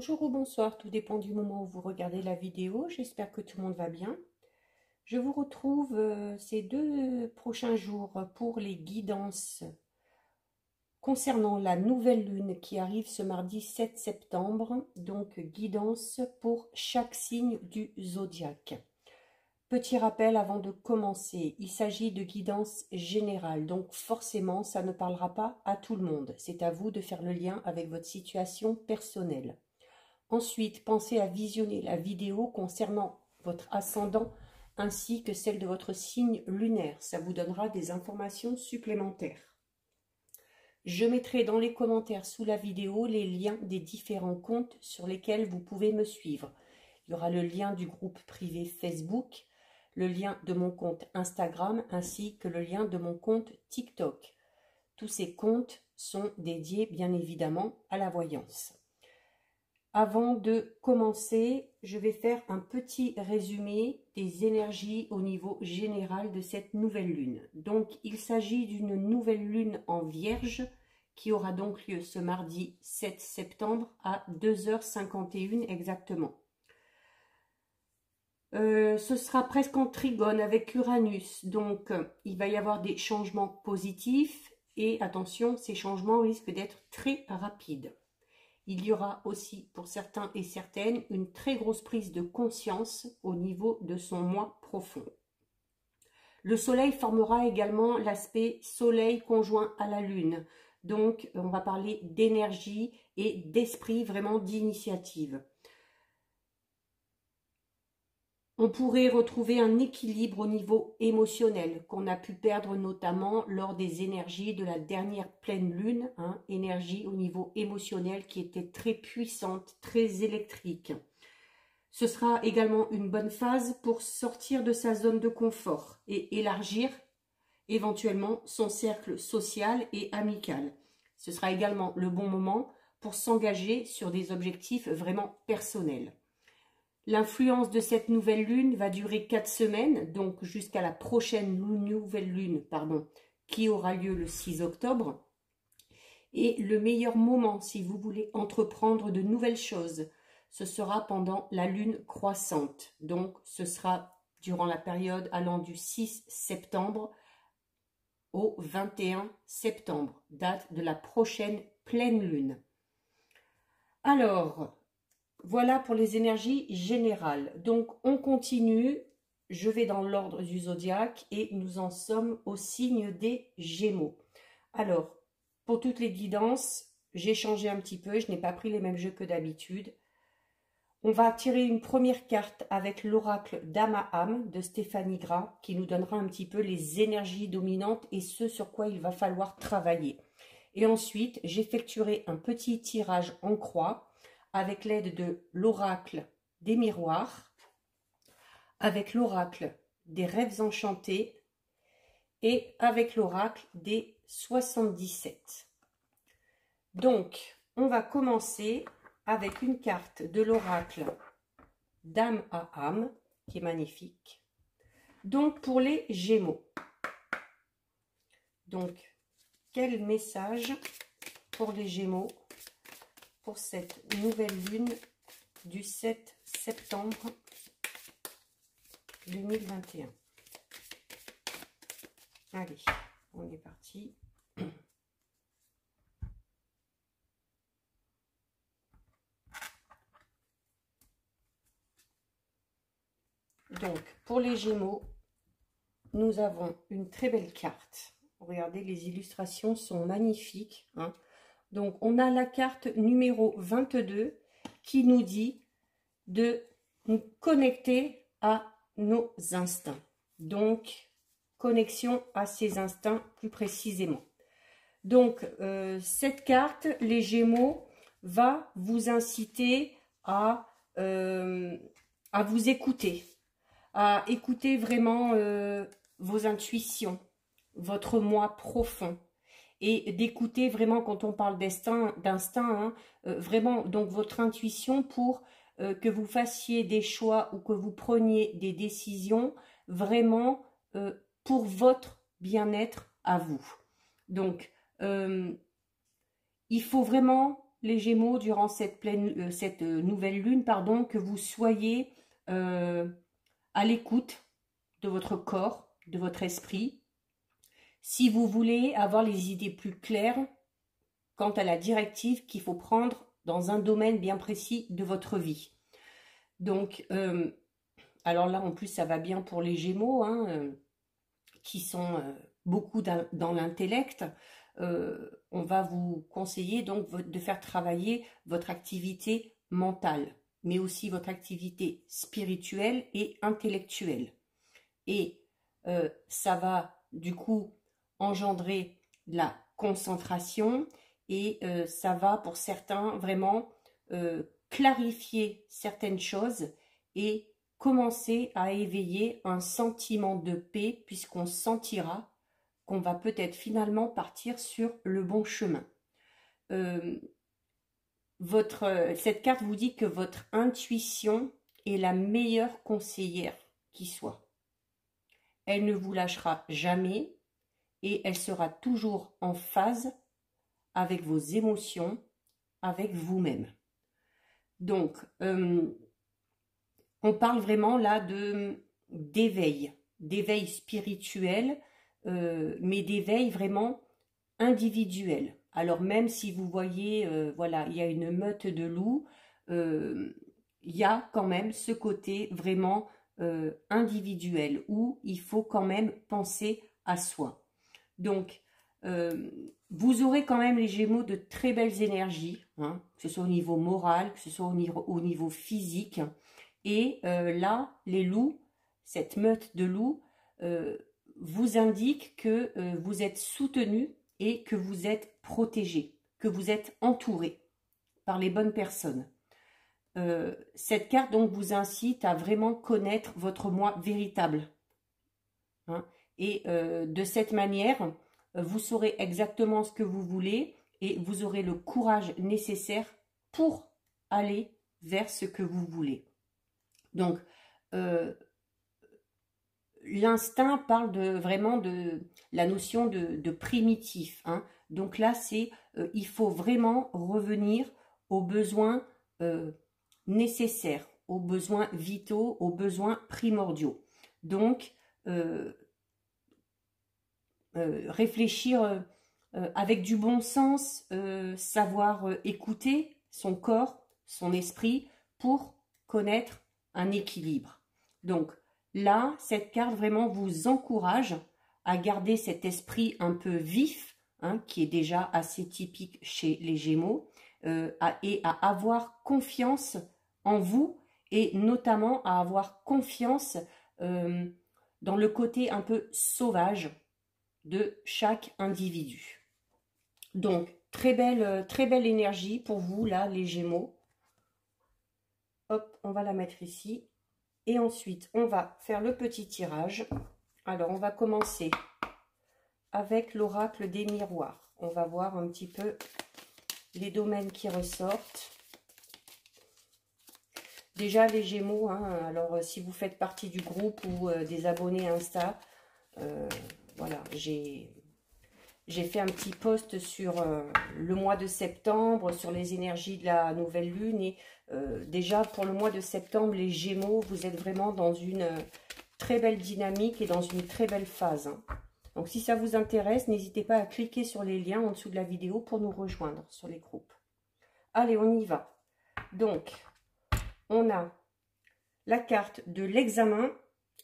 Bonjour ou bonsoir, tout dépend du moment où vous regardez la vidéo. J'espère que tout le monde va bien. Je vous retrouve ces 2 prochains jours pour les guidances concernant la nouvelle lune qui arrive ce mardi 7 septembre. Donc guidance pour chaque signe du zodiaque. Petit rappel avant de commencer, il s'agit de guidance générale, donc forcément ça ne parlera pas à tout le monde. C'est à vous de faire le lien avec votre situation personnelle. Ensuite, pensez à visionner la vidéo concernant votre ascendant ainsi que celle de votre signe lunaire. Ça vous donnera des informations supplémentaires. Je mettrai dans les commentaires sous la vidéo les liens des différents comptes sur lesquels vous pouvez me suivre. Il y aura le lien du groupe privé Facebook, le lien de mon compte Instagram ainsi que le lien de mon compte TikTok. Tous ces comptes sont dédiés bien évidemment à la voyance. Avant de commencer, je vais faire un petit résumé des énergies au niveau général de cette nouvelle lune. Donc, il s'agit d'une nouvelle lune en Vierge qui aura donc lieu ce mardi 7 septembre à 2h51 exactement. Ce sera presque en trigone avec Uranus, donc il va y avoir des changements positifs et attention, ces changements risquent d'être très rapides. Il y aura aussi pour certains et certaines une très grosse prise de conscience au niveau de son moi profond. Le soleil formera également l'aspect soleil conjoint à la lune. Donc on va parler d'énergie et d'esprit vraiment d'initiative. On pourrait retrouver un équilibre au niveau émotionnel qu'on a pu perdre notamment lors des énergies de la dernière pleine lune, énergie au niveau émotionnel qui était très puissante, très électrique. Ce sera également une bonne phase pour sortir de sa zone de confort et élargir éventuellement son cercle social et amical. Ce sera également le bon moment pour s'engager sur des objectifs vraiment personnels. L'influence de cette nouvelle lune va durer 4 semaines, donc jusqu'à la prochaine nouvelle lune, qui aura lieu le 6 octobre. Et le meilleur moment, si vous voulez entreprendre de nouvelles choses, ce sera pendant la lune croissante. Donc, ce sera durant la période allant du 6 septembre au 21 septembre, date de la prochaine pleine lune. Alors, voilà pour les énergies générales. Donc, on continue. Je vais dans l'ordre du zodiaque et nous en sommes au signe des Gémeaux. Alors, pour toutes les guidances, j'ai changé un petit peu. Je n'ai pas pris les mêmes jeux que d'habitude. On va tirer une première carte avec l'oracle d'âme à âme de Stéphanie Gras qui nous donnera un petit peu les énergies dominantes et ce sur quoi il va falloir travailler. Et ensuite, j'effectuerai un petit tirage en croix avec l'aide de l'oracle des miroirs, avec l'oracle des rêves enchantés et avec l'oracle des 77. Donc, on va commencer avec une carte de l'oracle d'âme à âme, qui est magnifique. Donc, pour les Gémeaux. Donc, quel message pour les Gémeaux pour cette nouvelle lune du 7 septembre 2021. Allez, on est parti. Donc, pour les Gémeaux, nous avons une très belle carte. Regardez, les illustrations sont magnifiques, Donc, on a la carte numéro 22 qui nous dit de nous connecter à nos instincts. Donc, connexion à ces instincts plus précisément. Donc, cette carte, les Gémeaux, va vous inciter à vous écouter. À écouter vraiment vos intuitions, votre moi profond. Et d'écouter vraiment, quand on parle d'instinct, vraiment donc votre intuition pour que vous fassiez des choix ou que vous preniez des décisions vraiment pour votre bien-être à vous. Donc, il faut vraiment les Gémeaux, durant cette nouvelle lune, pardon, que vous soyez à l'écoute de votre corps, de votre esprit. Si vous voulez avoir les idées plus claires quant à la directive qu'il faut prendre dans un domaine bien précis de votre vie. Donc, alors là, en plus, ça va bien pour les Gémeaux, hein, qui sont beaucoup dans l'intellect. On va vous conseiller donc de faire travailler votre activité mentale, mais aussi votre activité spirituelle et intellectuelle. Et ça va du coup engendrer de la concentration et ça va pour certains vraiment clarifier certaines choses et commencer à éveiller un sentiment de paix puisqu'on sentira qu'on va peut-être finalement partir sur le bon chemin. Cette carte vous dit que votre intuition est la meilleure conseillère qui soit. Elle ne vous lâchera jamais et elle sera toujours en phase avec vos émotions, avec vous-même. Donc, on parle vraiment là d'éveil spirituel, mais d'éveil vraiment individuel. Alors même si vous voyez, voilà, il y a une meute de loups, il y a quand même ce côté vraiment individuel où il faut quand même penser à soi. Donc, vous aurez quand même les Gémeaux de très belles énergies, hein, que ce soit au niveau moral, que ce soit au niveau physique. Et là, les loups, cette meute de loups, vous indique que vous êtes soutenu et que vous êtes protégé, que vous êtes entouré par les bonnes personnes. Cette carte donc vous incite à vraiment connaître votre moi véritable. Hein, et de cette manière, vous saurez exactement ce que vous voulez et vous aurez le courage nécessaire pour aller vers ce que vous voulez. Donc, l'instinct parle vraiment de la notion de primitif. Hein. Donc là, il faut vraiment revenir aux besoins nécessaires, aux besoins vitaux, aux besoins primordiaux. Donc, réfléchir avec du bon sens, savoir écouter son corps, son esprit pour connaître un équilibre. Donc là, cette carte vraiment vous encourage à garder cet esprit un peu vif, hein, qui est déjà assez typique chez les Gémeaux, et à avoir confiance en vous et notamment à avoir confiance dans le côté un peu sauvage de chaque individu. Donc, très belle énergie pour vous, là, les Gémeaux. Hop, on va la mettre ici. Et ensuite, on va faire le petit tirage. Alors, on va commencer avec l'oracle des miroirs. On va voir un petit peu les domaines qui ressortent. Déjà, les Gémeaux, hein, alors si vous faites partie du groupe ou des abonnés Insta, voilà, j'ai fait un petit post sur le mois de septembre, sur les énergies de la nouvelle lune. Et déjà, pour le mois de septembre, les Gémeaux, vous êtes vraiment dans une très belle dynamique et dans une très belle phase. Hein. Donc, si ça vous intéresse, n'hésitez pas à cliquer sur les liens en dessous de la vidéo pour nous rejoindre sur les groupes. Allez, on y va. Donc, on a la carte de l'examen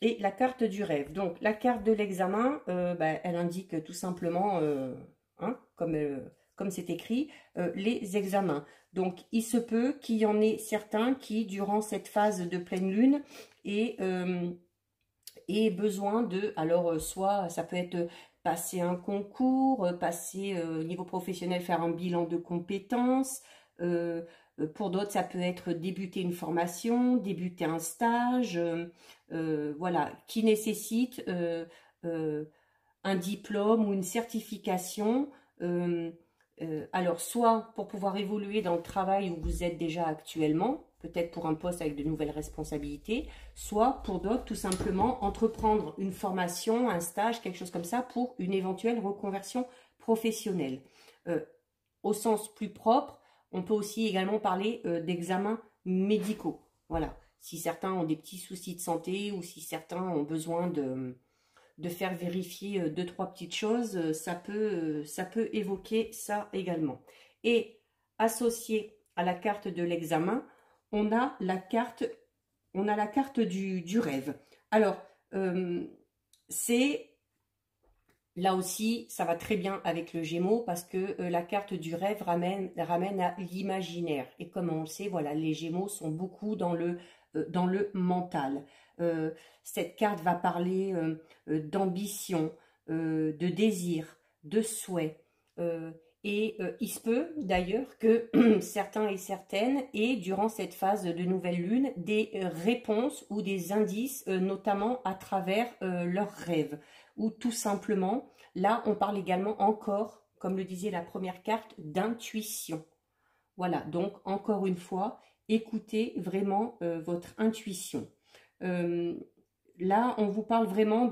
et la carte du rêve. Donc, la carte de l'examen, elle indique tout simplement, hein, comme c'est écrit, les examens. Donc, il se peut qu'il y en ait certains qui, durant cette phase de pleine lune, aient besoin de, alors, soit ça peut être passer un concours, passer au niveau professionnel, faire un bilan de compétences, pour d'autres, ça peut être débuter une formation, débuter un stage, voilà, qui nécessite un diplôme ou une certification. Alors, soit pour pouvoir évoluer dans le travail où vous êtes déjà actuellement, peut-être pour un poste avec de nouvelles responsabilités, soit pour d'autres, tout simplement, entreprendre une formation, un stage, quelque chose comme ça, pour une éventuelle reconversion professionnelle. Au sens plus propre, On peut aussi également parler d'examens médicaux. Voilà, si certains ont des petits soucis de santé ou si certains ont besoin de faire vérifier deux, trois petites choses, ça peut évoquer ça également. Et associé à la carte de l'examen, on a la carte du rêve. Alors, c'est là aussi, ça va très bien avec le Gémeaux parce que la carte du rêve ramène à l'imaginaire. Et comme on le sait, voilà, les Gémeaux sont beaucoup dans le mental. Cette carte va parler d'ambition, de désir, de souhait. Il se peut d'ailleurs que certains et certaines aient, durant cette phase de nouvelle lune, des réponses ou des indices, notamment à travers leurs rêves. Ou tout simplement, là, on parle également encore, comme le disait la première carte, d'intuition. Voilà, donc encore une fois, écoutez vraiment votre intuition. Là, on vous parle vraiment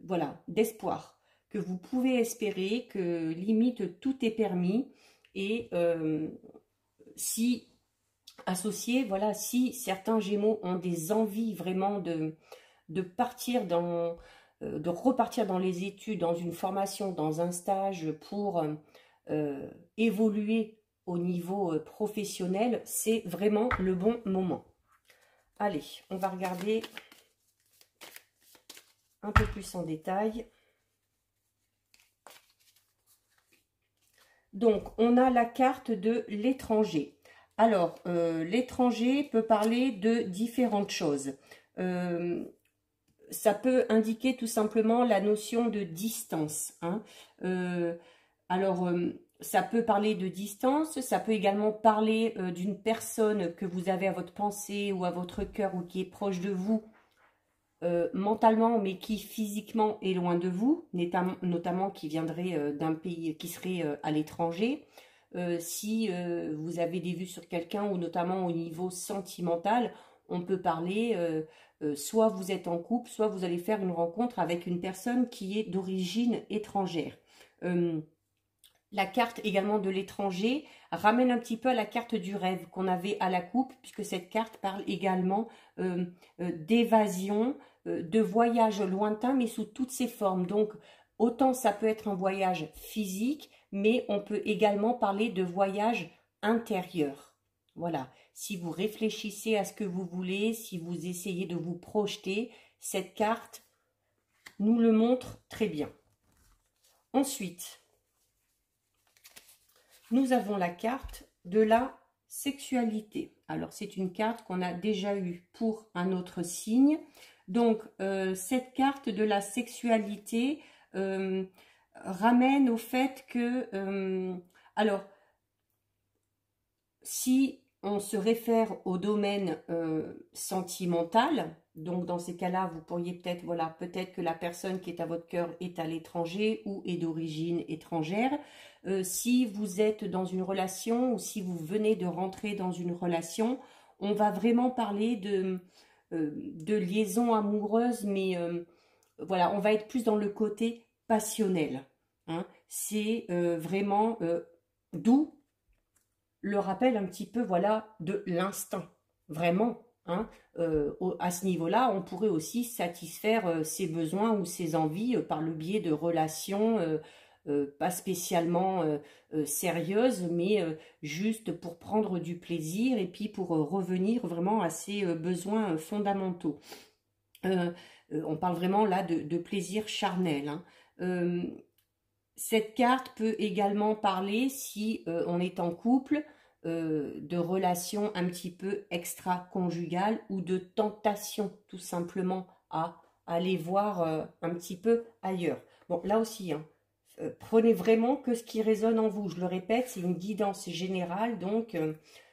voilà, d'espoir, que vous pouvez espérer, que limite tout est permis. Et si associé, voilà, si certains Gémeaux ont des envies vraiment de partir de repartir dans les études, dans une formation, dans un stage pour évoluer au niveau professionnel, c'est vraiment le bon moment. Allez, on va regarder un peu plus en détail. Donc, on a la carte de l'étranger. Alors, l'étranger peut parler de différentes choses. Ça peut indiquer tout simplement la notion de distance. Hein. Ça peut parler de distance, ça peut également parler d'une personne que vous avez à votre pensée ou à votre cœur ou qui est proche de vous mentalement, mais qui physiquement est loin de vous, notamment qui viendrait d'un pays qui serait à l'étranger. Si vous avez des vues sur quelqu'un ou notamment au niveau sentimental, on peut parler, soit vous êtes en couple, soit vous allez faire une rencontre avec une personne qui est d'origine étrangère. La carte également de l'étranger ramène un petit peu à la carte du rêve qu'on avait à la coupe, puisque cette carte parle également d'évasion, de voyage lointain, mais sous toutes ses formes. Donc, autant ça peut être un voyage physique, mais on peut également parler de voyage intérieur. Voilà, si vous réfléchissez à ce que vous voulez, si vous essayez de vous projeter, cette carte nous le montre très bien. Ensuite, nous avons la carte de la sexualité. Alors, c'est une carte qu'on a déjà eue pour un autre signe. Donc, cette carte de la sexualité ramène au fait que... alors, si on se réfère au domaine sentimental, donc dans ces cas-là, vous pourriez peut-être, voilà, peut-être que la personne qui est à votre cœur est à l'étranger ou est d'origine étrangère. Si vous êtes dans une relation ou si vous venez de rentrer dans une relation, on va vraiment parler de liaison amoureuse, mais voilà, on va être plus dans le côté passionnel. Hein. C'est vraiment d'où le rappel un petit peu, voilà, de l'instinct, vraiment. Hein, à ce niveau-là, on pourrait aussi satisfaire ses besoins ou ses envies par le biais de relations pas spécialement sérieuses, mais juste pour prendre du plaisir et puis pour revenir vraiment à ses besoins fondamentaux. On parle vraiment là de plaisir charnel. Hein. Cette carte peut également parler, si on est en couple, de relations un petit peu extra-conjugales ou de tentation tout simplement à aller voir un petit peu ailleurs. Bon, là aussi, hein, prenez vraiment que ce qui résonne en vous. Je le répète, c'est une guidance générale, donc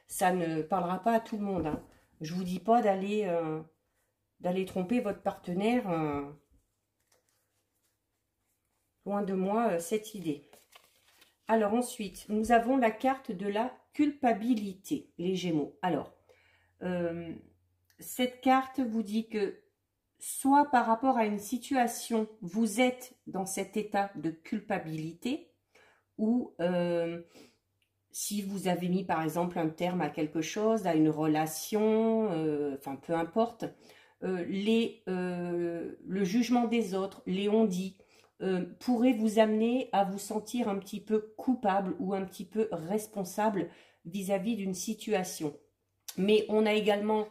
ça ne parlera pas à tout le monde. Hein. Je ne vous dis pas d'aller tromper votre partenaire. Loin de moi cette idée. Alors ensuite, nous avons la carte de la culpabilité, les Gémeaux. Alors, cette carte vous dit que soit par rapport à une situation, vous êtes dans cet état de culpabilité, ou si vous avez mis par exemple un terme à quelque chose, à une relation, enfin peu importe, le jugement des autres, les on-dit, pourrait vous amener à vous sentir un petit peu coupable ou un petit peu responsable vis-à-vis d'une situation. Mais on a également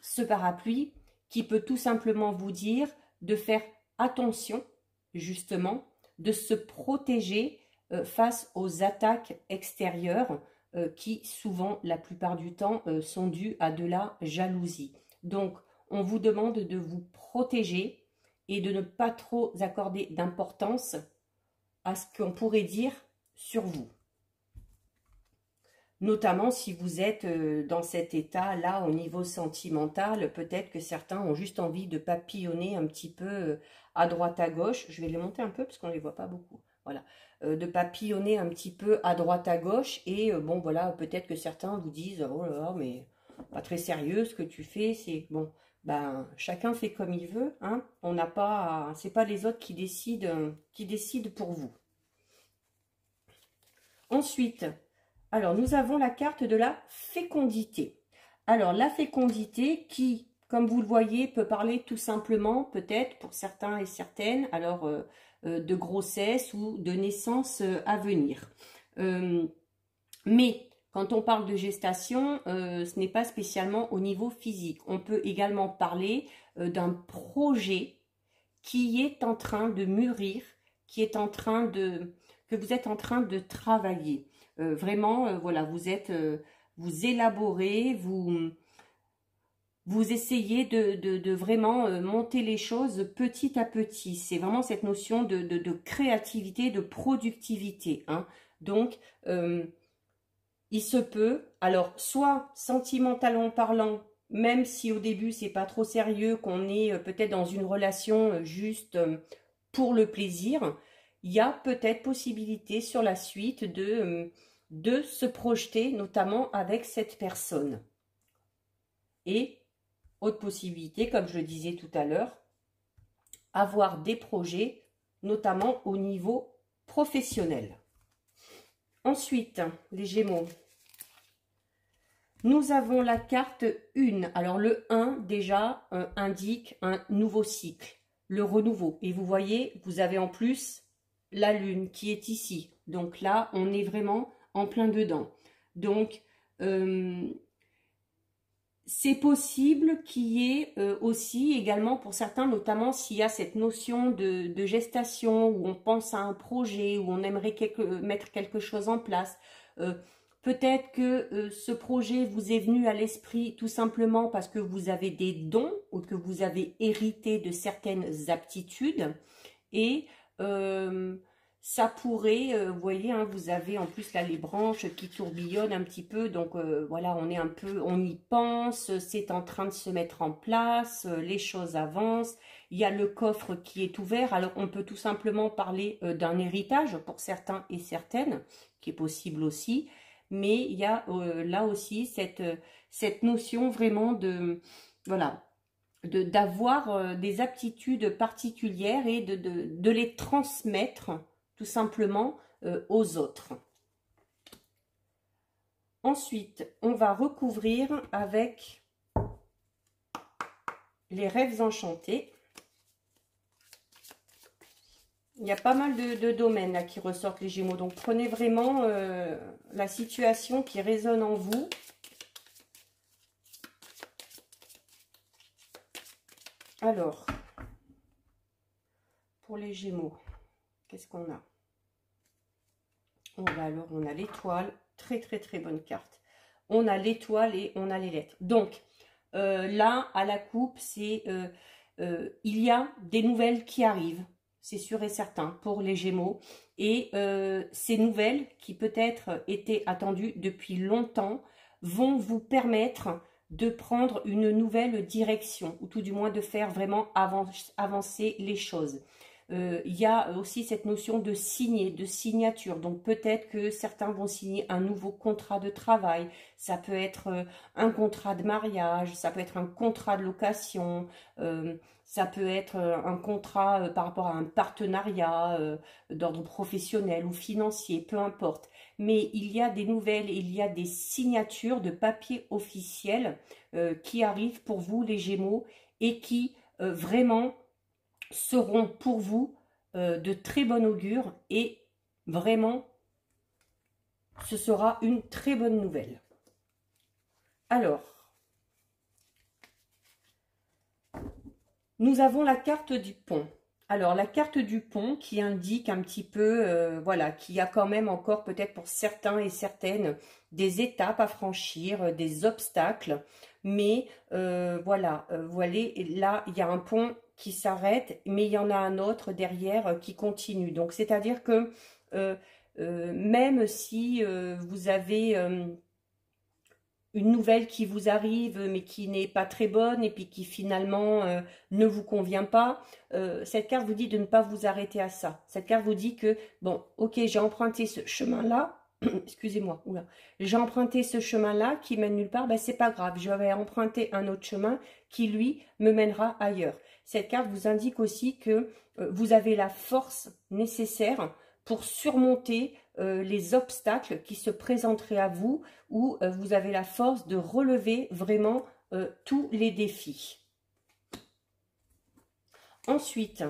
ce parapluie qui peut tout simplement vous dire de faire attention, justement, de se protéger face aux attaques extérieures qui, souvent, la plupart du temps, sont dues à de la jalousie. Donc, on vous demande de vous protéger et de ne pas trop accorder d'importance à ce qu'on pourrait dire sur vous. Notamment si vous êtes dans cet état-là au niveau sentimental, peut-être que certains ont juste envie de papillonner un petit peu à droite à gauche. Je vais les monter un peu parce qu'on ne les voit pas beaucoup. Voilà, de papillonner un petit peu à droite à gauche et bon voilà, peut-être que certains vous disent oh là là mais pas très sérieux ce que tu fais, c'est bon. Ben chacun fait comme il veut, hein. On n'a pas, c'est pas les autres qui décident pour vous. Ensuite. Alors, nous avons la carte de la fécondité. Alors, la fécondité qui, comme vous le voyez, peut parler tout simplement, peut-être, pour certains et certaines, alors de grossesse ou de naissance à venir. Mais, quand on parle de gestation, ce n'est pas spécialement au niveau physique. On peut également parler d'un projet qui est en train de mûrir, qui est en train que vous êtes en train de travailler. Vraiment, voilà, vous élaborez, vous essayez de vraiment monter les choses petit à petit. C'est vraiment cette notion de créativité, de productivité, hein. Donc, il se peut, alors, soit sentimentalement parlant, même si au début c'est pas trop sérieux, qu'on est peut-être dans une relation juste pour le plaisir, il y a peut-être possibilité sur la suite de se projeter, notamment avec cette personne. Et, autre possibilité, comme je le disais tout à l'heure, avoir des projets, notamment au niveau professionnel. Ensuite, les Gémeaux. Nous avons la carte 1. Alors, le 1, déjà, indique un nouveau cycle, le renouveau. Et vous voyez, vous avez en plus la lune qui est ici. Donc là, on est vraiment en plein dedans. Donc, c'est possible qu'il y ait aussi également pour certains, notamment s'il y a cette notion de gestation, où on pense à un projet, où on aimerait mettre quelque chose en place. Peut-être que ce projet vous est venu à l'esprit tout simplement parce que vous avez des dons ou que vous avez hérité de certaines aptitudes. Et ça pourrait, vous voyez, hein, vous avez en plus là les branches qui tourbillonnent un petit peu, donc voilà, on est un peu, on y pense, c'est en train de se mettre en place, les choses avancent, il y a le coffre qui est ouvert, alors on peut tout simplement parler d'un héritage pour certains et certaines, qui est possible aussi, mais il y a là aussi cette notion vraiment de, voilà, d'avoir des aptitudes particulières et de les transmettre tout simplement aux autres. Ensuite, on va recouvrir avec les rêves enchantés. Il y a pas mal de domaines là qui ressortent les Gémeaux. Donc, prenez vraiment la situation qui résonne en vous. Alors, pour les Gémeaux, qu'est-ce qu'on a? Alors, on a l'étoile. Très, très, très bonne carte. On a l'étoile et on a les lettres. Donc, là, à la coupe, c'est il y a des nouvelles qui arrivent. C'est sûr et certain pour les Gémeaux. Et ces nouvelles, qui peut-être étaient attendues depuis longtemps, vont vous permettre de prendre une nouvelle direction, ou tout du moins de faire vraiment avancer les choses. Il y a aussi cette notion de signer, de signature. Donc peut-être que certains vont signer un nouveau contrat de travail. Ça peut être un contrat de mariage, ça peut être un contrat de location, ça peut être un contrat par rapport à un partenariat d'ordre professionnel ou financier, peu importe. Mais il y a des nouvelles, il y a des signatures de papiers officiels qui arrivent pour vous les Gémeaux et qui vraiment seront pour vous de très bon augure et vraiment ce sera une très bonne nouvelle. Alors, nous avons la carte du pont. Alors, la carte du pont qui indique un petit peu, voilà, qu'il y a quand même encore peut-être pour certains et certaines des étapes à franchir, des obstacles. Mais voilà, voilà, là, il y a un pont qui s'arrête, mais il y en a un autre derrière qui continue. Donc, c'est-à-dire que même si vous avez une nouvelle qui vous arrive mais qui n'est pas très bonne et puis qui finalement ne vous convient pas, cette carte vous dit de ne pas vous arrêter à ça. Cette carte vous dit que, bon, ok, j'ai emprunté ce chemin-là, excusez-moi, j'ai emprunté ce chemin-là qui mène nulle part, ben c'est pas grave, je vais emprunter un autre chemin qui, lui, me mènera ailleurs. Cette carte vous indique aussi que vous avez la force nécessaire pour surmonter les obstacles qui se présenteraient à vous, où vous avez la force de relever vraiment tous les défis. Ensuite,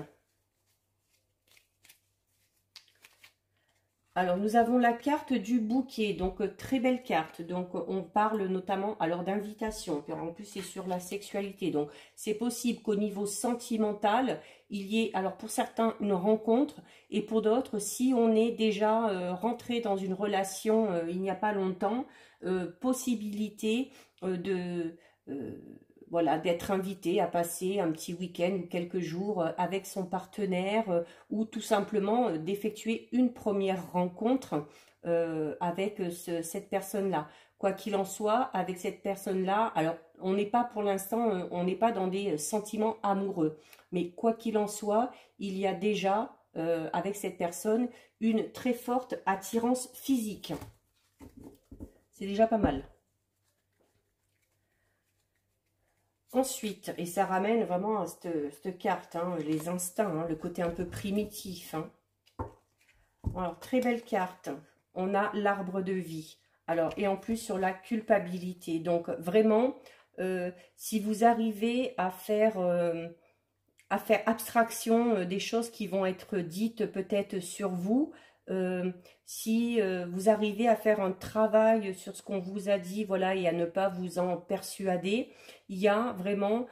alors nous avons la carte du bouquet, donc très belle carte. Donc on parle notamment alors d'invitation, en plus c'est sur la sexualité. Donc c'est possible qu'au niveau sentimental, il y ait alors pour certains une rencontre et pour d'autres, si on est déjà rentré dans une relation il n'y a pas longtemps, possibilité de voilà, d'être invité à passer un petit week-end ou quelques jours avec son partenaire ou tout simplement d'effectuer une première rencontre avec cette personne-là. Quoi qu'il en soit, avec cette personne-là, alors on n'est pas pour l'instant, on n'est pas dans des sentiments amoureux, mais quoi qu'il en soit, il y a déjà avec cette personne une très forte attirance physique. C'est déjà pas mal. Ensuite, et ça ramène vraiment à cette carte, hein, les instincts, hein, le côté un peu primitif. Hein. Alors, très belle carte. On a l'arbre de vie. Alors, et en plus sur la culpabilité. Donc, vraiment, si vous arrivez à faire abstraction des choses qui vont être dites peut-être sur vous, si vous arrivez à faire un travail sur ce qu'on vous a dit, voilà, et à ne pas vous en persuader, il y a vraiment,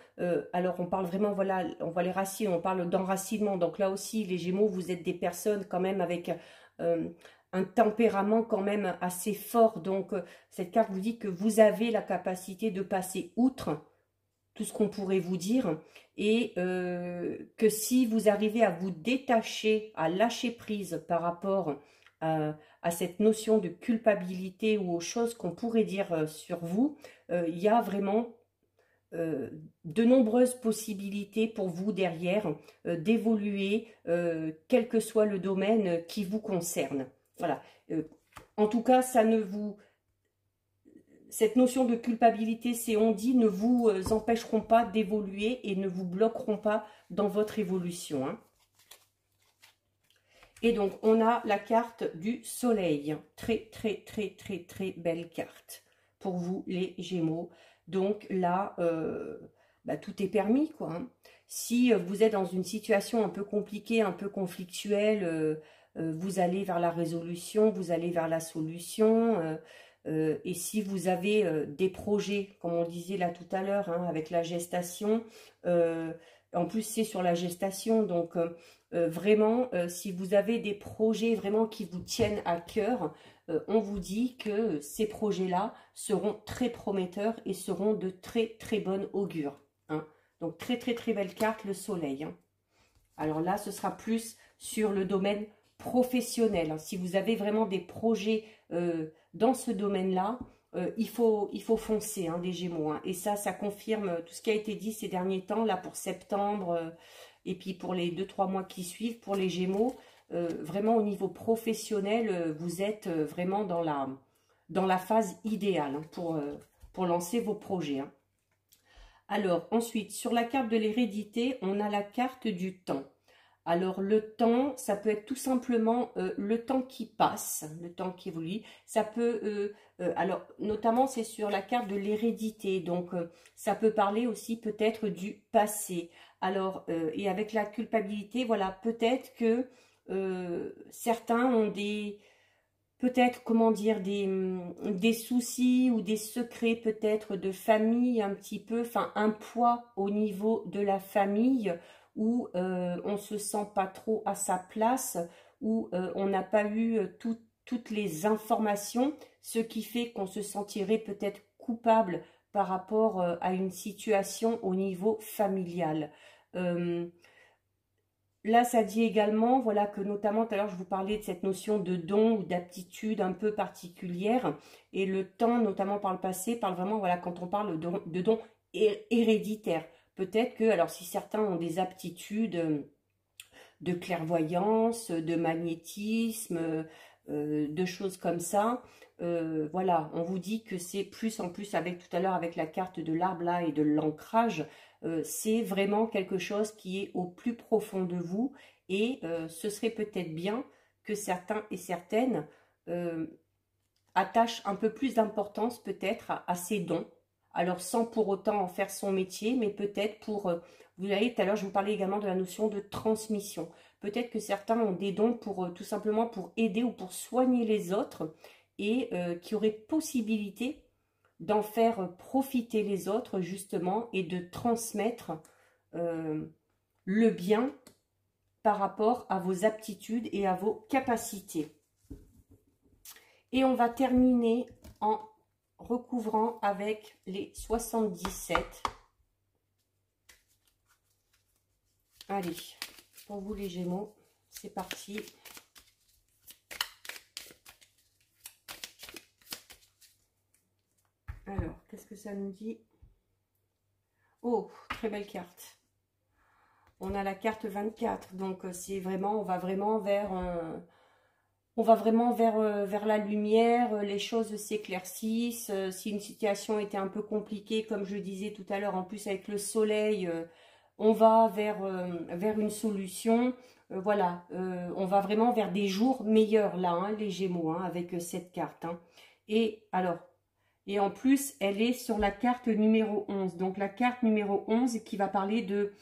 alors on parle vraiment, voilà, on voit les racines, on parle d'enracinement, donc là aussi, les Gémeaux, vous êtes des personnes quand même avec un tempérament quand même assez fort, donc cette carte vous dit que vous avez la capacité de passer outre tout ce qu'on pourrait vous dire, et que si vous arrivez à vous détacher, à lâcher prise par rapport à cette notion de culpabilité ou aux choses qu'on pourrait dire sur vous, il y a vraiment de nombreuses possibilités pour vous derrière d'évoluer, quel que soit le domaine qui vous concerne. Voilà. En tout cas, ça ne vous... Cette notion de culpabilité, c'est on dit, ne vous empêcheront pas d'évoluer et ne vous bloqueront pas dans votre évolution. Hein. Et donc, on a la carte du soleil. Très, très, très, très, très belle carte pour vous, les Gémeaux. Donc là, bah, tout est permis, quoi. Hein. Si vous êtes dans une situation un peu compliquée, un peu conflictuelle, vous allez vers la résolution, vous allez vers la solution. Et si vous avez des projets, comme on disait là tout à l'heure, hein, avec la gestation, en plus c'est sur la gestation, donc vraiment, si vous avez des projets vraiment qui vous tiennent à cœur, on vous dit que ces projets-là seront très prometteurs et seront de très très bonne augure. Hein. Donc très très très belle carte, le soleil. Hein. Alors là, ce sera plus sur le domaine professionnel. Hein. Si vous avez vraiment des projets dans ce domaine-là, il faut foncer, hein, des Gémeaux. Hein. Et ça confirme tout ce qui a été dit ces derniers temps, là pour septembre, et puis pour les 2-3 mois qui suivent, pour les Gémeaux. Vraiment au niveau professionnel, vous êtes vraiment dans la phase idéale, hein, pour lancer vos projets. Hein. Alors ensuite, sur la carte de l'hérédité, on a la carte du temps. Alors le temps, ça peut être tout simplement le temps qui passe, le temps qui évolue. Ça peut, alors notamment c'est sur la carte de l'hérédité, donc ça peut parler aussi peut-être du passé. Alors et avec la culpabilité, voilà, peut-être que certains ont peut-être, comment dire, des soucis ou des secrets peut-être de famille un petit peu, enfin un poids au niveau de la famille où on ne se sent pas trop à sa place, où on n'a pas eu toutes les informations, ce qui fait qu'on se sentirait peut-être coupable par rapport à une situation au niveau familial. Là, ça dit également, voilà, que notamment, tout à l'heure, je vous parlais de cette notion de don ou d'aptitude un peu particulière. Et le temps, notamment par le passé, parle vraiment, voilà, quand on parle de don héréditaire. Peut-être que, alors, si certains ont des aptitudes de clairvoyance, de magnétisme, de choses comme ça, voilà, on vous dit que c'est plus en plus, avec tout à l'heure, avec la carte de l'arbre là et de l'ancrage, c'est vraiment quelque chose qui est au plus profond de vous et ce serait peut-être bien que certains et certaines attachent un peu plus d'importance peut-être à ces dons, alors sans pour autant en faire son métier, mais peut-être pour, vous voyez, tout à l'heure je vous parlais également de la notion de transmission, peut-être que certains ont des dons pour tout simplement pour aider ou pour soigner les autres et qui auraient possibilité d'en faire profiter les autres justement et de transmettre le bien par rapport à vos aptitudes et à vos capacités. Et on va terminer en recouvrant avec les 77. Allez, pour vous les Gémeaux, c'est parti. Alors, qu'est-ce que ça nous dit? Oh, très belle carte. On a la carte 24, donc c'est vraiment, on va vraiment vers vers la lumière, les choses s'éclaircissent. Si une situation était un peu compliquée, comme je disais tout à l'heure, en plus avec le soleil, on va vers une solution. Voilà, on va vraiment vers des jours meilleurs là, hein, les Gémeaux, hein, avec cette carte. Hein. Et alors, et en plus, elle est sur la carte numéro 11. Donc la carte numéro 11 qui va parler de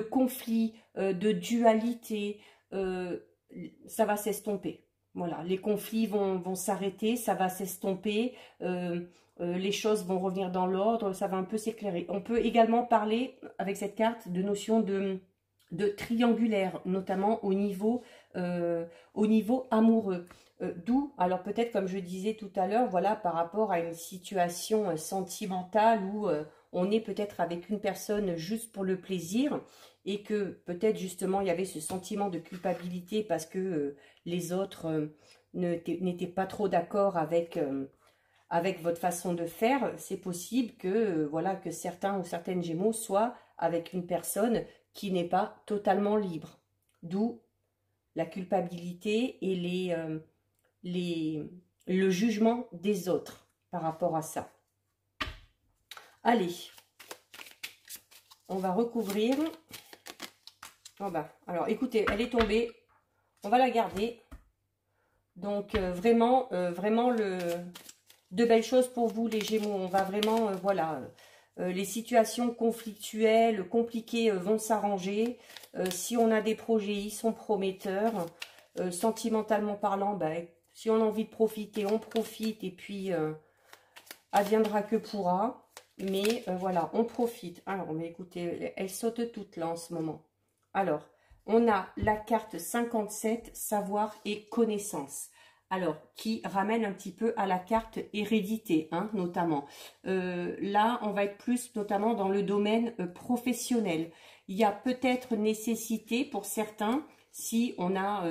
conflit, de dualité, ça va s'estomper. Voilà, les conflits vont s'arrêter, ça va s'estomper, les choses vont revenir dans l'ordre, ça va un peu s'éclairer. On peut également parler, avec cette carte, de notion de triangulaire, notamment au niveau amoureux. D'où, alors peut-être comme je disais tout à l'heure, voilà, par rapport à une situation sentimentale où on est peut-être avec une personne juste pour le plaisir et que peut-être justement il y avait ce sentiment de culpabilité parce que les autres n'étaient pas trop d'accord avec votre façon de faire. C'est possible que voilà, que certains ou certaines Gémeaux soient avec une personne qui n'est pas totalement libre. D'où la culpabilité et le jugement des autres par rapport à ça. Allez, on va recouvrir. Oh bah, alors écoutez, elle est tombée. On va la garder. Donc vraiment de belles choses pour vous les Gémeaux. On va vraiment, voilà, les situations conflictuelles, compliquées vont s'arranger. Si on a des projets, ils sont prometteurs. Sentimentalement parlant, bah, si on a envie de profiter, on profite. Et puis, adviendra que pourra. Mais voilà, on profite. Alors, mais écoutez, elles sautent toutes là en ce moment. Alors, on a la carte 57, savoir et connaissance. Alors, qui ramène un petit peu à la carte hérédité, hein, notamment. Là, on va être plus notamment dans le domaine professionnel. Il y a peut-être nécessité pour certains, si on a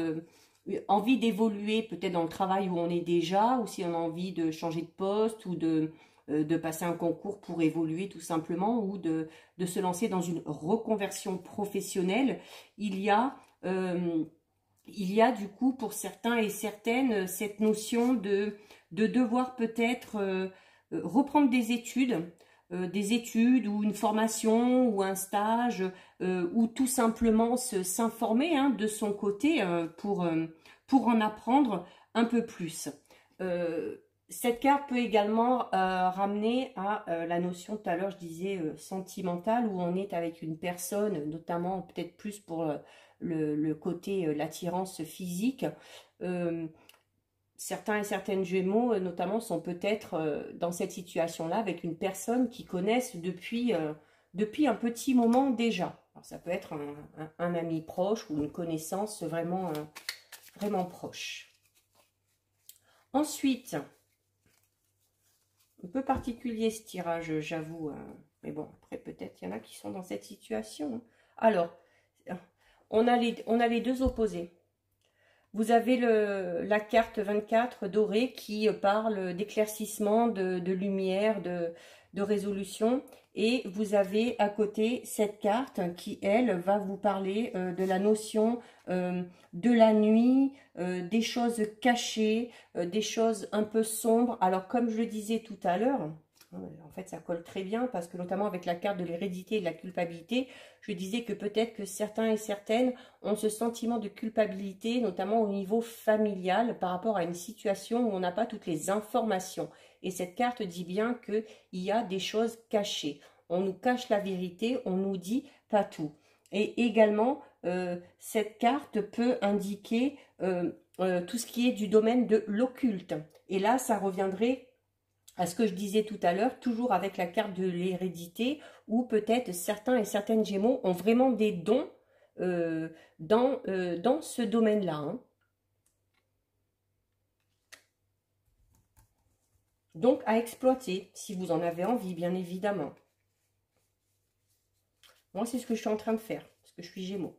envie d'évoluer peut-être dans le travail où on est déjà, ou si on a envie de changer de poste ou de passer un concours pour évoluer tout simplement, ou de se lancer dans une reconversion professionnelle, il y a, euh, du coup pour certains et certaines cette notion de devoir peut-être reprendre des études ou une formation ou un stage ou tout simplement s'informer de son côté pour en apprendre un peu plus. Cette carte peut également ramener à la notion, tout à l'heure je disais sentimentale, où on est avec une personne, notamment peut-être plus pour le côté, l'attirance physique. Euh, Certains et certaines Gémeaux, notamment, sont peut-être dans cette situation-là avec une personne qu'ils connaissent depuis un petit moment déjà. Alors, ça peut être un ami proche ou une connaissance vraiment, vraiment proche. Ensuite, un peu particulier ce tirage, j'avoue. Mais bon, après, peut-être il y en a qui sont dans cette situation. Alors, on a les deux opposés. Vous avez la carte 24 dorée qui parle d'éclaircissement, de lumière, de résolution. Et vous avez à côté cette carte qui, elle, va vous parler de la notion de la nuit, des choses cachées, des choses un peu sombres. Alors, comme je le disais tout à l'heure, en fait, ça colle très bien parce que notamment avec la carte de l'hérédité et de la culpabilité, je disais que peut-être que certains et certaines ont ce sentiment de culpabilité, notamment au niveau familial, par rapport à une situation où on n'a pas toutes les informations. Et cette carte dit bien qu'il y a des choses cachées. On nous cache la vérité, on nous dit pas tout. Et également, cette carte peut indiquer tout ce qui est du domaine de l'occulte. Et là, ça reviendrait à ce que je disais tout à l'heure, toujours avec la carte de l'hérédité, où peut-être certains et certaines Gémeaux ont vraiment des dons dans ce domaine-là. Donc à exploiter, si vous en avez envie, bien évidemment. Moi, c'est ce que je suis en train de faire, parce que je suis Gémeaux.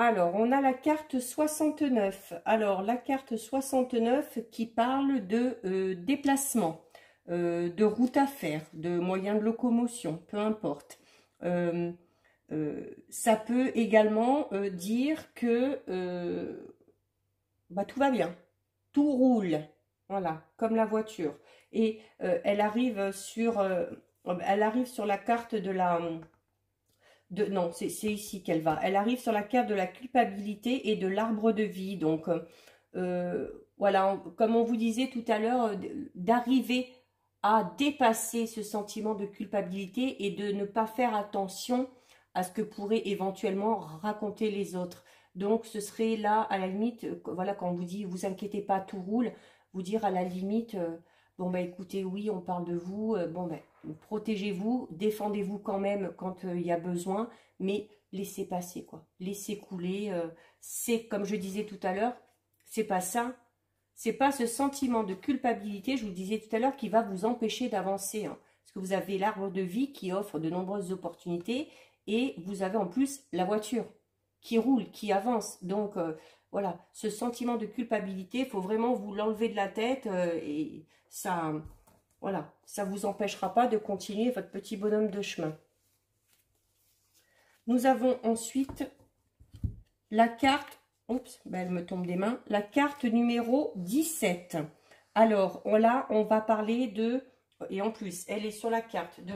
Alors, on a la carte 69. Alors, la carte 69 qui parle de déplacement, de route à faire, de moyens de locomotion, peu importe. Ça peut également dire que tout va bien, tout roule, voilà, comme la voiture. Et elle arrive sur la carte de la... non, c'est ici qu'elle va. Elle arrive sur la carte de la culpabilité et de l'arbre de vie. Donc, voilà, comme on vous disait tout à l'heure, d'arriver à dépasser ce sentiment de culpabilité et de ne pas faire attention à ce que pourraient éventuellement raconter les autres. Donc, ce serait là, à la limite, voilà, quand on vous dit, vous inquiétez pas, tout roule, vous dire à la limite, bon, écoutez, oui, on parle de vous, protégez-vous, défendez-vous quand même quand il y a besoin, mais laissez passer, quoi. Laissez couler. C'est, comme je disais tout à l'heure, c'est pas ça. C'est pas ce sentiment de culpabilité, je vous le disais tout à l'heure, qui va vous empêcher d'avancer. Parce que vous avez l'arbre de vie qui offre de nombreuses opportunités et vous avez en plus la voiture qui roule, qui avance. Donc, voilà, ce sentiment de culpabilité, il faut vraiment vous l'enlever de la tête et ça, voilà, ça ne vous empêchera pas de continuer votre petit bonhomme de chemin. Nous avons ensuite la carte, oups, elle me tombe des mains, la carte numéro 17. Alors, là, on va parler de, et en plus, elle est sur la carte de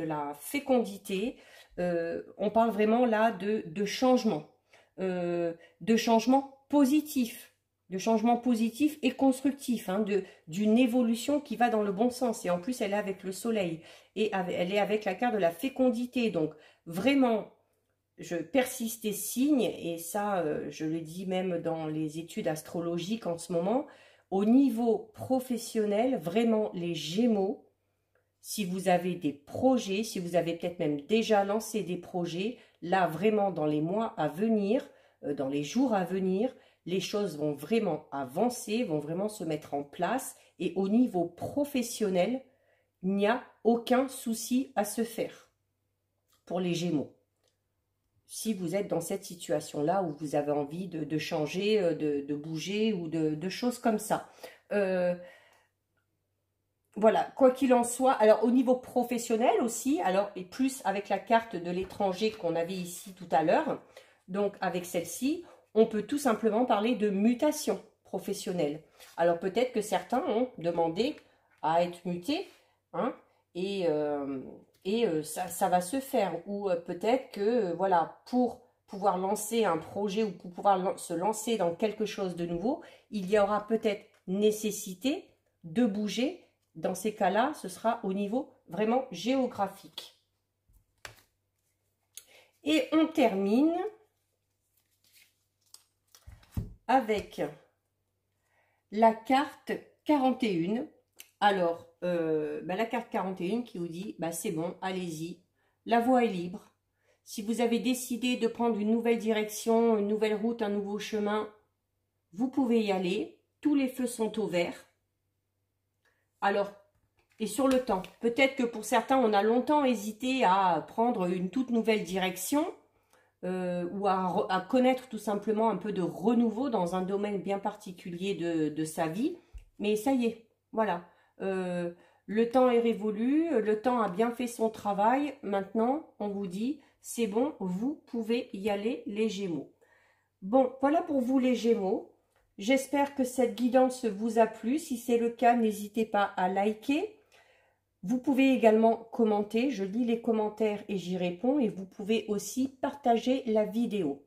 la fécondité. On parle vraiment là de changement positif. De changement positif et constructif, d'une évolution qui va dans le bon sens. Et en plus, elle est avec le soleil. Et elle est avec la carte de la fécondité. Donc, vraiment, je persiste et signe. Et ça, je le dis même dans les études astrologiques en ce moment. Au niveau professionnel, vraiment, les Gémeaux, si vous avez des projets, si vous avez peut-être même déjà lancé des projets, là, vraiment, dans les mois à venir, dans les jours à venir, les choses vont vraiment avancer, vont vraiment se mettre en place. Et au niveau professionnel, il n'y a aucun souci à se faire pour les Gémeaux. si vous êtes dans cette situation-là où vous avez envie de changer, de bouger ou de choses comme ça. Voilà, quoi qu'il en soit, alors au niveau professionnel aussi, alors et plus avec la carte de l'étranger qu'on avait ici tout à l'heure, donc avec celle-ci, on peut tout simplement parler de mutation professionnelle. Alors peut-être que certains ont demandé à être mutés, hein, et ça va se faire. Ou peut-être que, voilà, pour pouvoir lancer un projet ou pour pouvoir se lancer dans quelque chose de nouveau, il y aura peut-être nécessité de bouger. Dans ces cas-là, ce sera au niveau vraiment géographique. Et on termine avec la carte 41. Alors, la carte 41 qui vous dit, c'est bon, allez-y, la voie est libre. Si vous avez décidé de prendre une nouvelle direction, une nouvelle route, un nouveau chemin, vous pouvez y aller. Tous les feux sont au vert. Alors, et sur le temps, peut-être que pour certains, on a longtemps hésité à prendre une toute nouvelle direction ou à connaître tout simplement un peu de renouveau dans un domaine bien particulier de sa vie. Mais ça y est, voilà. Le temps est révolu, le temps a bien fait son travail. Maintenant, on vous dit, c'est bon, vous pouvez y aller les Gémeaux. Bon, voilà pour vous les Gémeaux. J'espère que cette guidance vous a plu. Si c'est le cas, n'hésitez pas à liker. Vous pouvez également commenter. Je lis les commentaires et j'y réponds. Et vous pouvez aussi partager la vidéo.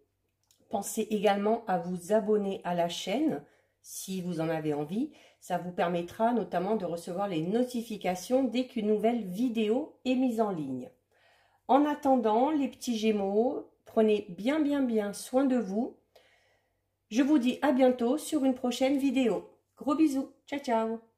Pensez également à vous abonner à la chaîne si vous en avez envie. Ça vous permettra notamment de recevoir les notifications dès qu'une nouvelle vidéo est mise en ligne. En attendant, les petits Gémeaux, prenez bien soin de vous. Je vous dis à bientôt sur une prochaine vidéo. Gros bisous. Ciao, ciao.